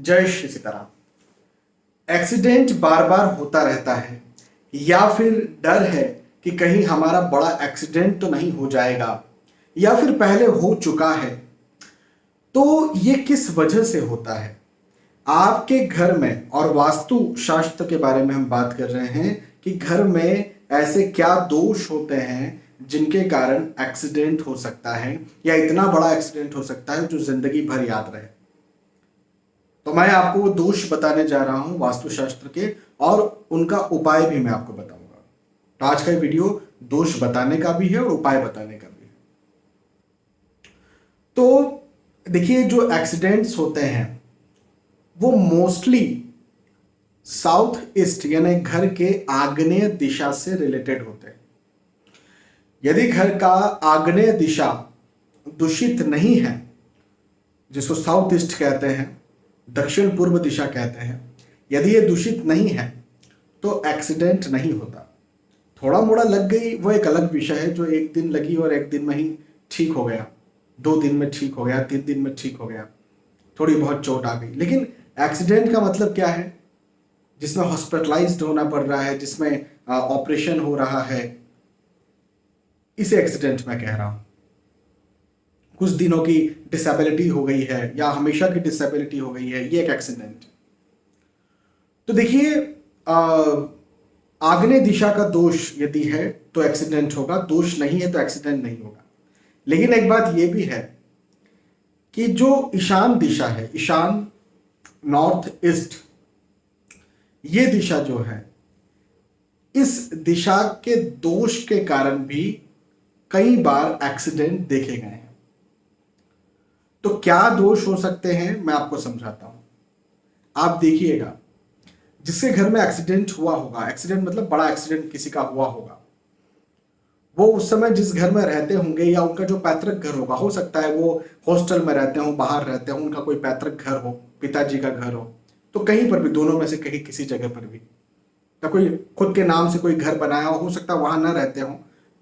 जय श्री सीताराम। एक्सीडेंट बार बार होता रहता है या फिर डर है कि कहीं हमारा बड़ा एक्सीडेंट तो नहीं हो जाएगा या फिर पहले हो चुका है। तो ये किस वजह से होता है आपके घर में, और वास्तु शास्त्र के बारे में हम बात कर रहे हैं कि घर में ऐसे क्या दोष होते हैं जिनके कारण एक्सीडेंट हो सकता है या इतना बड़ा एक्सीडेंट हो सकता है जो जिंदगी भर याद रहे। तो मैं आपको वो दोष बताने जा रहा हूं वास्तुशास्त्र के, और उनका उपाय भी मैं आपको बताऊंगा। तो आज का वीडियो दोष बताने का भी है और उपाय बताने का भी है। तो देखिए, जो एक्सीडेंट्स होते हैं वो मोस्टली साउथ ईस्ट यानी घर के आग्नेय दिशा से रिलेटेड होते हैं। यदि घर का आग्नेय दिशा दूषित नहीं है, जिसको साउथ ईस्ट कहते हैं, दक्षिण पूर्व दिशा कहते हैं, यदि ये दूषित नहीं है तो एक्सीडेंट नहीं होता। थोड़ा मोड़ा लग गई वो एक अलग विषय है, जो एक दिन लगी और एक दिन में ही ठीक हो गया, 2 दिन में ठीक हो गया, 3 दिन में ठीक हो गया, थोड़ी बहुत चोट आ गई। लेकिन एक्सीडेंट का मतलब क्या है? जिसमें हॉस्पिटलाइज्ड होना पड़ रहा है, जिसमें ऑपरेशन हो रहा है, इसे एक्सीडेंट मैं कह रहा हूं। कुछ दिनों की डिसेबिलिटी हो गई है या हमेशा की डिसेबिलिटी हो गई है, ये एक एक्सीडेंट। तो देखिए, आग्नेय दिशा का दोष यदि है तो एक्सीडेंट होगा, दोष नहीं है तो एक्सीडेंट नहीं होगा। लेकिन एक बात यह भी है कि जो ईशान दिशा है, ईशान नॉर्थ ईस्ट, ये दिशा जो है, इस दिशा के दोष के कारण भी कई बार एक्सीडेंट देखे गए हैं। तो क्या दोष हो सकते हैं मैं आपको समझाता हूं, आप देखिएगा। जिसके घर में एक्सीडेंट हुआ होगा, एक्सीडेंट मतलब बड़ा एक्सीडेंट किसी का हुआ होगा, वो उस समय जिस घर में रहते होंगे या उनका जो पैतृक घर होगा, हो सकता है वो हॉस्टल में रहते हो, बाहर रहते हो, उनका कोई पैतृक घर हो, पिताजी का घर हो, तो कहीं पर भी, दोनों में से कहीं किसी जगह पर भी, या कोई खुद के नाम से कोई घर बनाया हो सकता है वहां ना रहते हो,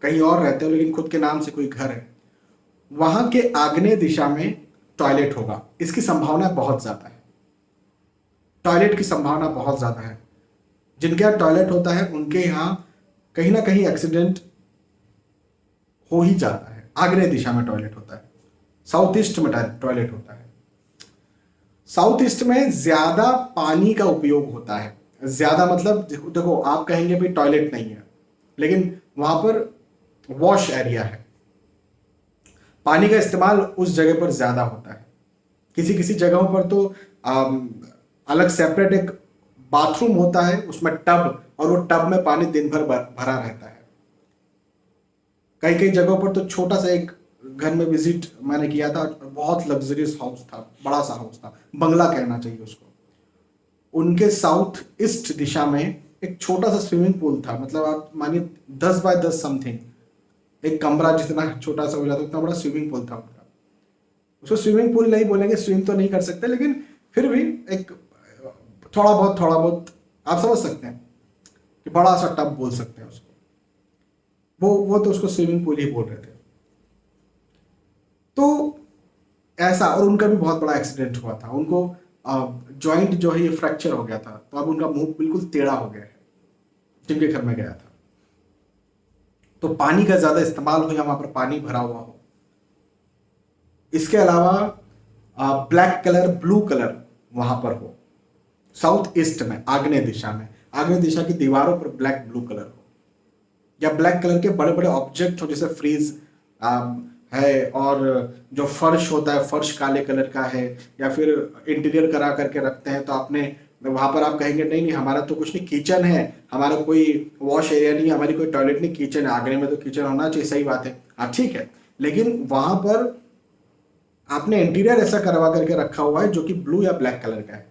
कहीं और रहते हो, लेकिन खुद के नाम से कोई घर है, वहां के आग्नेय दिशा में टॉयलेट होगा। इसकी संभावना बहुत ज्यादा है, टॉयलेट की संभावना बहुत ज्यादा है। जिनके यहाँ टॉयलेट होता है उनके यहाँ कहीं ना कहीं एक्सीडेंट हो ही जाता है। आग्नेय दिशा में टॉयलेट होता है, साउथ ईस्ट में टॉयलेट होता है। साउथ ईस्ट में ज्यादा पानी का उपयोग होता है। ज्यादा मतलब देखो, आप कहेंगे भाई टॉयलेट नहीं है, लेकिन वहां पर वॉश एरिया है, पानी का इस्तेमाल उस जगह पर ज्यादा होता है। किसी किसी जगहों पर तो अलग सेपरेट एक बाथरूम होता है, उसमें टब, और वो टब में पानी दिन भर भरा रहता है। कई कई जगहों पर तो छोटा सा एक घर में विजिट मैंने किया था, बहुत लग्जरियस हाउस था, बड़ा सा हाउस था, बंगला कहना चाहिए उसको। उनके साउथ ईस्ट दिशा में एक छोटा सा स्विमिंग पूल था, मतलब आप मानिए 10 बाय 10 समथिंग, एक कमरा जितना छोटा सा हो जाता उतना बड़ा स्विमिंग पूल था उनका। उसको स्विमिंग पूल नहीं बोलेंगे, स्विम तो नहीं कर सकते, लेकिन फिर भी एक थोड़ा बहुत आप समझ सकते हैं कि बड़ा सा टब बोल सकते हैं उसको। वो तो उसको स्विमिंग पूल ही बोल रहे थे। तो ऐसा, और उनका भी बहुत बड़ा एक्सीडेंट हुआ था। उनको जॉइंट जो है ये फ्रैक्चर हो गया था, तो अब उनका मुंह बिल्कुल टेढ़ा हो गया है जिनके घर में गया था। तो पानी का ज्यादा इस्तेमाल हो या वहां पर पानी भरा हुआ हो। इसके अलावा ब्लैक कलर, ब्लू कलर वहां पर हो, साउथ ईस्ट में, आग्नेय दिशा में, आग्नेय दिशा की दीवारों पर ब्लैक ब्लू कलर हो, या ब्लैक कलर के बड़े बड़े ऑब्जेक्ट हो, जैसे फ्रीज है, और जो फर्श होता है फर्श काले कलर का है, या फिर इंटीरियर करा करके रखते हैं, तो आपने वहां पर आप कहेंगे नहीं नहीं हमारा तो कुछ नहीं, किचन है, हमारा कोई वॉश एरिया नहीं, हमारी कोई टॉयलेट नहीं, किचन है, आग्नेय में तो किचन होना चाहिए, सही बात है, हाँ ठीक है। लेकिन वहां पर आपने इंटीरियर ऐसा करवा करके रखा हुआ है जो कि ब्लू या ब्लैक कलर का है,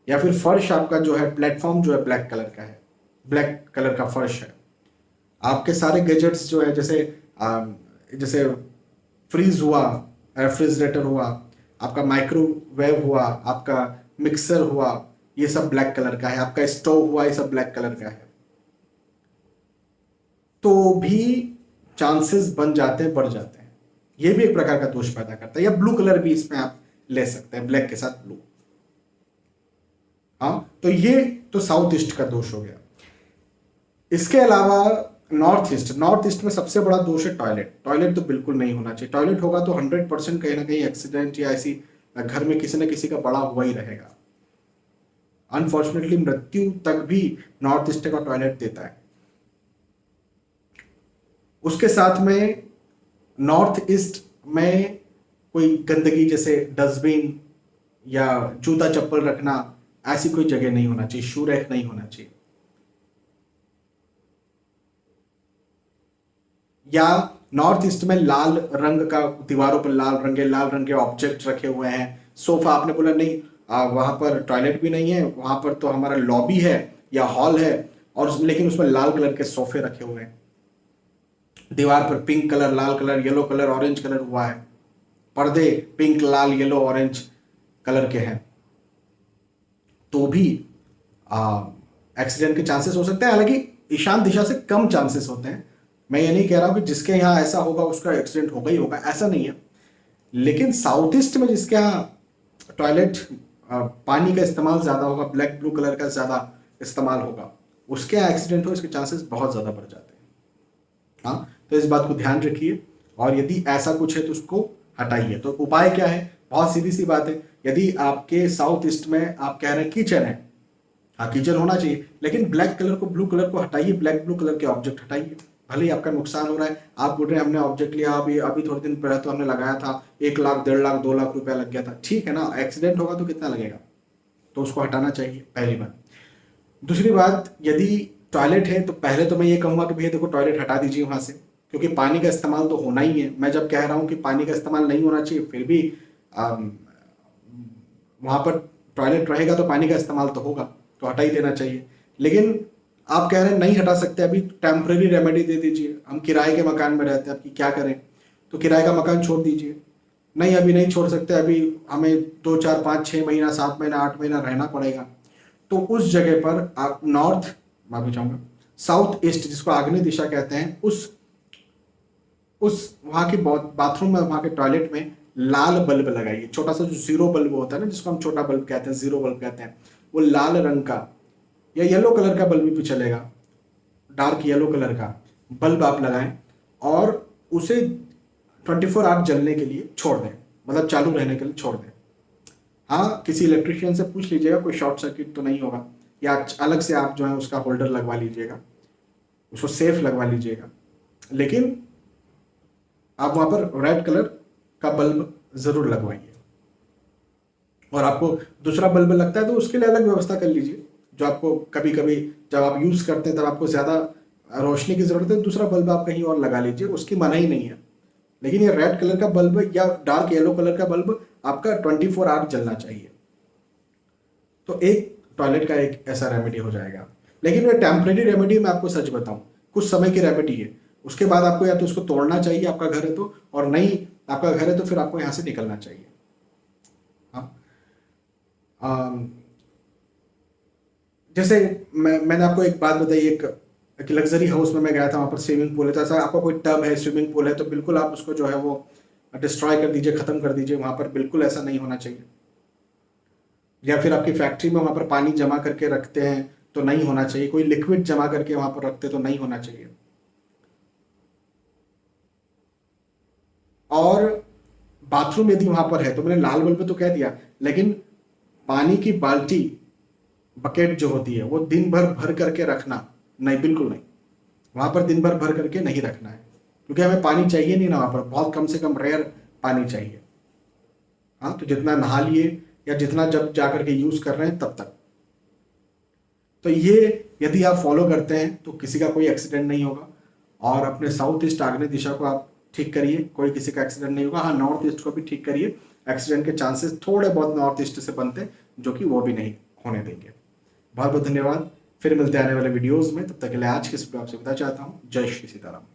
या फिर फर्श आपका जो है, प्लेटफॉर्म जो है ब्लैक कलर का है, ब्लैक कलर का फर्श है। आपके सारे गैजेट्स जो है, जैसे फ्रीज हुआ, रेफ्रिजरेटर हुआ, आपका माइक्रोवेव हुआ, आपका मिक्सर हुआ, ये सब ब्लैक कलर का है, आपका स्टोव हुआ, ये सब ब्लैक कलर का है। तो भी चांसेस बन जाते हैं, बढ़ जाते हैं। ये भी एक प्रकार का दोष पैदा करता है। या ब्लू कलर भी इसमें आप ले सकते हैं, ब्लैक के साथ ब्लू। हाँ, तो ये तो साउथ ईस्ट का दोष हो गया। इसके अलावा नॉर्थ ईस्ट में सबसे बड़ा दोष है टॉयलेट। टॉयलेट तो बिल्कुल नहीं होना चाहिए। टॉयलेट होगा तो 100% कहीं ना कहीं एक्सीडेंट या ऐसी घर में किसी न किसी का बड़ा हुआ ही रहेगा। अनफॉर्चुनेटली मृत्यु तक भी नॉर्थ ईस्ट का टॉयलेट देता है। उसके साथ में नॉर्थ ईस्ट में कोई गंदगी जैसे डस्टबिन या जूता चप्पल रखना, ऐसी कोई जगह नहीं होना चाहिए, शू रैक नहीं होना चाहिए। या नॉर्थ ईस्ट में लाल रंग का, दीवारों पर लाल रंग के ऑब्जेक्ट रखे हुए हैं। सोफा, आपने बोला नहीं वहां पर टॉयलेट भी नहीं है, वहां पर तो हमारा लॉबी है या हॉल है, और लेकिन उसमें लाल कलर के सोफे रखे हुए हैं। दीवार पर पिंक कलर, लाल colour, yellow colour, orange colour हुआ है। पर्दे पिंक, लाल, येलो, ऑरेंज कलर के हैं, तो भी एक्सीडेंट के चांसेस हो सकते हैं। हालांकि ईशान दिशा से कम चांसेस होते हैं। मैं ये नहीं कह रहा हूं कि जिसके यहाँ ऐसा होगा उसका एक्सीडेंट होगा ही होगा, ऐसा नहीं है। लेकिन साउथ ईस्ट में जिसके यहाँ टॉयलेट पानी का इस्तेमाल ज्यादा होगा, ब्लैक ब्लू कलर का ज्यादा इस्तेमाल होगा, उसके यहाँ एक्सीडेंट हो इसके चांसेस बहुत ज्यादा बढ़ जाते हैं। हाँ, तो इस बात को ध्यान रखिए, और यदि ऐसा कुछ है तो उसको हटाइए। तो उपाय क्या है? बहुत सीधी सी बात है। यदि आपके साउथ ईस्ट में आप कह रहे हैं किचन है, हाँ किचन होना चाहिए, लेकिन ब्लैक कलर को, ब्लू कलर को हटाइए, ब्लैक ब्लू कलर के ऑब्जेक्ट हटाइए। भले ही आपका नुकसान हो रहा है, आप बोल रहे हैं हमने ऑब्जेक्ट लिया, अभी अभी थोड़े दिन पहले तो हमने लगाया था 1 लाख, 1.5 लाख, 2 लाख रुपया लग गया था, ठीक है ना, एक्सीडेंट होगा तो कितना लगेगा, तो उसको हटाना चाहिए, पहली बात। दूसरी बात, यदि टॉयलेट है तो पहले तो मैं ये कहूंगा कि भैया देखो टॉयलेट हटा दीजिए वहां से, क्योंकि पानी का इस्तेमाल तो होना ही है। मैं जब कह रहा हूं कि पानी का इस्तेमाल नहीं होना चाहिए, फिर भी वहां पर टॉयलेट रहेगा तो पानी का इस्तेमाल तो होगा, तो हटा ही देना चाहिए। लेकिन आप कह रहे हैं नहीं हटा सकते, अभी टेम्परेरी रेमेडी दे दीजिए, हम किराए के मकान में रहते हैं, आपकी क्या करें, तो किराए का मकान छोड़ दीजिए। नहीं अभी नहीं छोड़ सकते, अभी हमें 2, 4, 5, 6 महीना, 7 महीना, 8 महीना रहना पड़ेगा, तो उस जगह पर आप नॉर्थ, माफी चाहूंगा, साउथ ईस्ट जिसको आग्नेय दिशा कहते हैं, उस वहां के बाथरूम में, वहां के टॉयलेट में लाल बल्ब लगाइए। छोटा सा जो जीरो बल्ब होता है ना, जिसको हम छोटा बल्ब कहते हैं, जीरो बल्ब कहते हैं, वो लाल रंग का या येलो कलर का बल्ब भी चलेगा, डार्क येलो कलर का बल्ब आप लगाएं, और उसे 24 आवर जलने के लिए छोड़ दें, मतलब चालू रहने के लिए छोड़ दें। हाँ, किसी इलेक्ट्रिशियन से पूछ लीजिएगा कोई शॉर्ट सर्किट तो नहीं होगा, या अलग से आप जो है उसका होल्डर लगवा लीजिएगा, उसको सेफ लगवा लीजिएगा, लेकिन आप वहां पर रेड कलर का बल्ब जरूर लगवाइए। और आपको दूसरा बल्ब लगता है तो उसके लिए अलग व्यवस्था कर लीजिए, जो आपको कभी कभी जब आप यूज करते हैं तब आपको ज्यादा रोशनी की जरूरत है, दूसरा बल्ब आप कहीं और लगा लीजिए, उसकी मनाही नहीं है। लेकिन ये रेड कलर का बल्ब या डार्क येलो कलर का बल्ब आपका 24 आवर जलना चाहिए। तो एक टॉयलेट का एक ऐसा रेमेडी हो जाएगा। लेकिन ये टेम्परेरी रेमेडी, मैं आपको सच बताऊं, कुछ समय की रेमेडी है, उसके बाद आपको या तो उसको तोड़ना चाहिए आपका घर है तो, और नहीं आपका घर है तो फिर आपको यहां से निकलना चाहिए। हाँ, जैसे मैंने आपको एक बात बताई, एक लग्जरी हाउस में मैं गया था, वहां पर स्विमिंग पूल है, तो ऐसा आपका कोई टब है, स्विमिंग पूल है, तो बिल्कुल आप उसको जो है वो डिस्ट्रॉय कर दीजिए, खत्म कर दीजिए, वहां पर बिल्कुल ऐसा नहीं होना चाहिए। या फिर आपकी फैक्ट्री में वहां पर पानी जमा करके रखते हैं तो नहीं होना चाहिए, कोई लिक्विड जमा करके वहां पर रखते तो नहीं होना चाहिए। और बाथरूम यदि वहां पर है तो मैंने लाल बल्ब तो कह दिया, लेकिन पानी की बाल्टी, बकेट जो होती है वो दिन भर भर करके रखना नहीं, बिल्कुल नहीं, वहां पर दिन भर भर करके नहीं रखना है, क्योंकि हमें पानी चाहिए नहीं ना वहां पर, बहुत कम से कम रेयर पानी चाहिए। हाँ, तो जितना नहा लिए या जितना जब जाकर के यूज कर रहे हैं तब तक, तो ये यदि आप फॉलो करते हैं तो किसी का कोई एक्सीडेंट नहीं होगा। और अपने साउथ ईस्ट आग्नेय दिशा को आप ठीक करिए, कोई किसी का एक्सीडेंट नहीं होगा। हाँ, नॉर्थ ईस्ट को भी ठीक करिए, एक्सीडेंट के चांसेस थोड़े बहुत नॉर्थ ईस्ट से बनते हैं, जो कि वो भी नहीं होने देंगे। बहुत बहुत धन्यवाद, फिर मिलते हैं आने वाले वीडियोस में, तब तक के लिए आज के इस वीडियो आपसे विदा चाहता हूँ। जय श्री सीताराम।